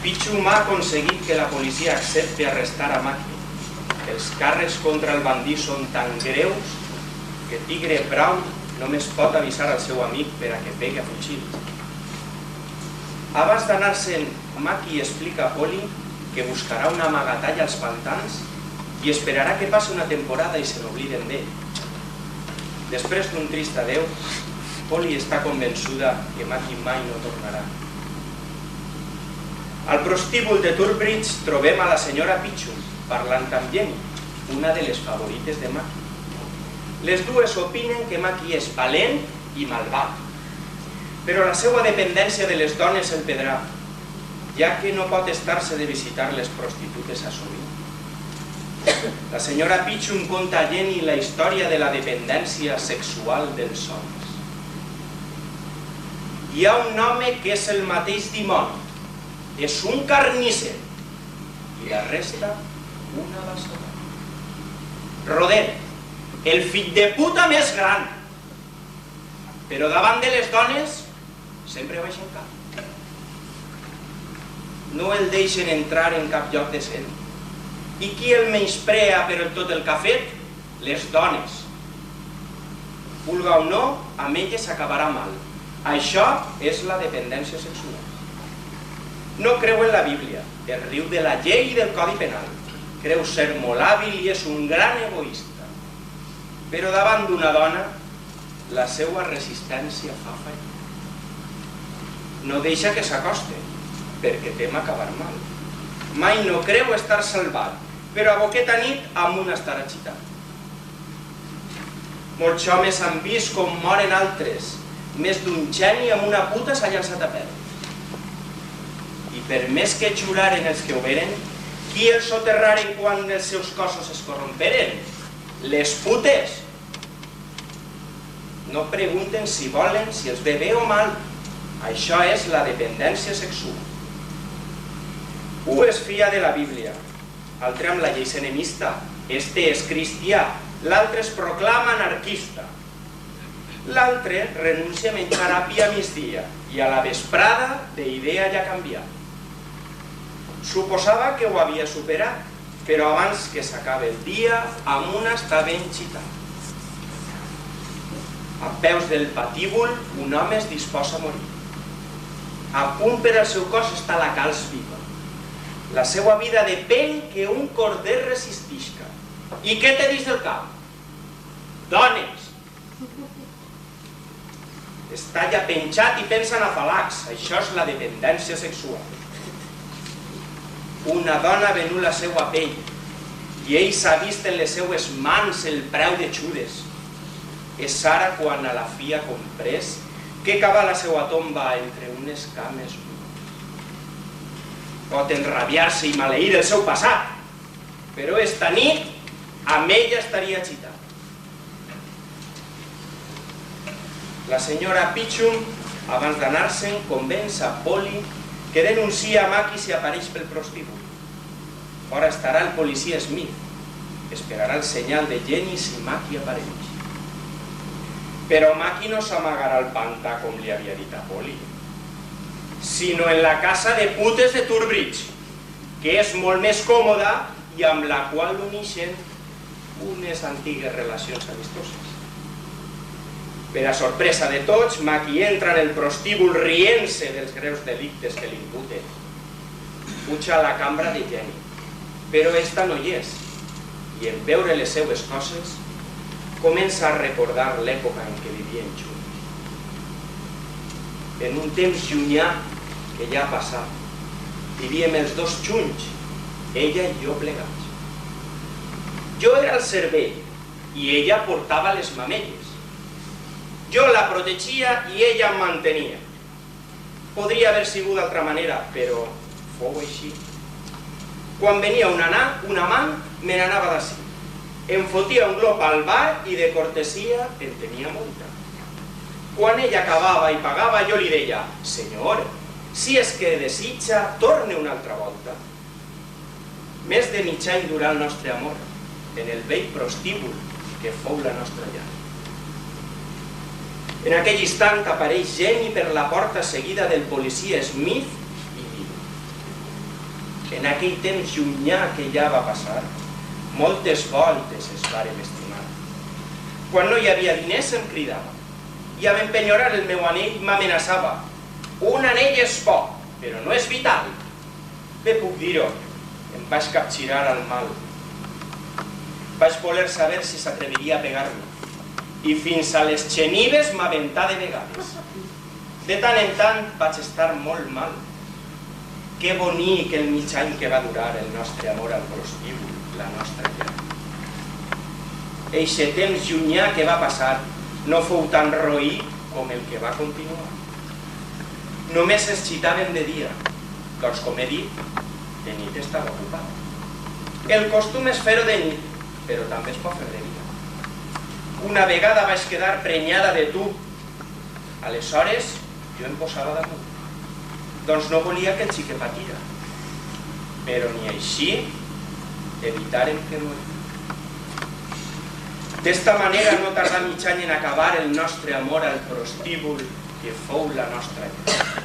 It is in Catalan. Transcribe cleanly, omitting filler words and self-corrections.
Pichum ha aconseguit que la policia accepti arrestar a Maki. Els càrrecs contra el bandit són tan greus que Tigre Brown només pot avisar al seu amic per a que pegui a fugir. Abans d'anar-se'n, Maki explica a Polly que buscarà una amagatalla als pantans i esperarà que passi una temporada i se n'obliden d'ell. Després d'un trist adeu, Polly està convençuda que Maki mai no tornarà. Al prostíbul de Turbridge trobem a la senyora Pichum parlant amb Jenny, una de les favorites de Maki. Les dues opinen que Maki és valent i malvat, però la seva dependència de les dones el pedrà, ja que no pot estar-se de visitar les prostitutes a sovint. La senyora Pichum conta a Jenny la història de la dependència sexual dels homes. Hi ha un home que és el mateix dimoni, és un carnisser, i la resta una bessona. Rodet, el fill de puta més gran, però davant de les dones sempre baixa el cap. No el deixen entrar en cap lloc decent. I qui el menysprea per tot el que ha fet? Les dones. Vulga o no, amb elles s'acabarà mal. Això és la dependència sexual. No creu en la Bíblia, es riu de la llei i del Codi Penal. Creu ser molt hàbil i és un gran egoista. Però davant d'una dona, la seva resistència fa falla. No deixa que s'acoste, perquè tem acabar mal. Mai no creu estar salvat, però a boqueta nit amunt estarà agitat. Molts homes han vist com moren altres. Més d'un geni amb una puta s'ha llançat a perdre. I per més que juraren els que ho veren, qui els soterraren quan els seus cossos es corromperen? Les putes! No pregunten si volen, si els ve bé o mal. Això és la dependència sexual. Un es fia de la Bíblia, altre amb la llei enemista. Este és cristià, l'altre es proclama anarquista. L'altre renuncia a menjar api a migdia i a la vesprada d'idea ja canviat. Suposava que ho havia superat, però abans que s'acabi el dia, amb una està ben xitat. A peus del patíbul, un home es disposa a morir. A punt per al seu cos està la calç viva. La seva vida depèn que un corder resistisca. I què te dins del cap? Dones! Està ja penjat i pensa en afalacs. Això és la dependència sexual. Una dona ha venut la seva pell i ell s'ha vist en les seues mans el preu de xudes. És ara quan a la fi ha comprès que cava la seva tomba entre unes cames. Pot enrabiar-se i maleir el seu passat, però esta nit amb ella estaria agitat. La senyora Pichum, abans d'anar-se'n, convenç a Polly que denuncia a Maki si apareix pel prostíbul. Fora estarà el policia Smith. Esperarà el senyal de Jenny si Maki apareix. Però Maki no s'amagarà al pantà com li havia dit a Polly, sinó en la casa de putes de Turbridge, que és molt més còmoda i amb la qual l'unixen unes antigues relacions amistoses. Per a sorpresa de tots, Maki entra en el prostíbul rient-se dels greus delictes que l'imputen. Puja a la cambra de Jenny, però esta no hi és, i en veure les seues coses, comença a recordar l'època en què vivien junts. En un temps llunyà que ja ha passat, vivíem els dos junts, ella i jo plegats. Jo era el cervell i ella portava les mamelles. Jo la protegia i ella em mantenia. Podria haver sigut d'altra manera, però fou així. Quan venia un amant, me n'anava d'ací. Em fotia un glop al bar i de cortesia en tenia molta. Quan ella acabava i pagava, jo li deia: «Senyor, si és que desitja, torne una altra volta». Més de mig any durà el nostre amor, en el vell prostíbul que fou la nostra llar. En aquell instant apareix Jenny per la porta seguida del policia Smith i diu: en aquell temps llunyà que ja va passar, moltes voltes es vàrem estimar. Quan no hi havia diners em cridava, i amb empenyorar el meu anell m'amenaçava. Un anell és bo, però no és vital. Bé puc dir-ho, em vaig capgirar al mal. Vaig voler saber si s'atreviria a pegar-me, i fins a les genives m'aventà de vegades. De tant en tant vaig estar molt mal. Que bonic el mig any que va durar el nostre amor al prostíbul, la nostra llar. Eixe temps llunyà que va passar no fou tan roí com el que va continuar. Només es xitàvem de dia, doncs com he dit, de nit estava ocupat. El costum és fer-ho de nit, però també es pot fer de dia. Una vegada vaig quedar prenyada de tu. Aleshores, jo em posava damunt. Doncs no volia que el xique patira. Però ni així evitàrem que morir. D'esta manera no tardà mig any en acabar el nostre amor al prostíbul que fou la nostra llar.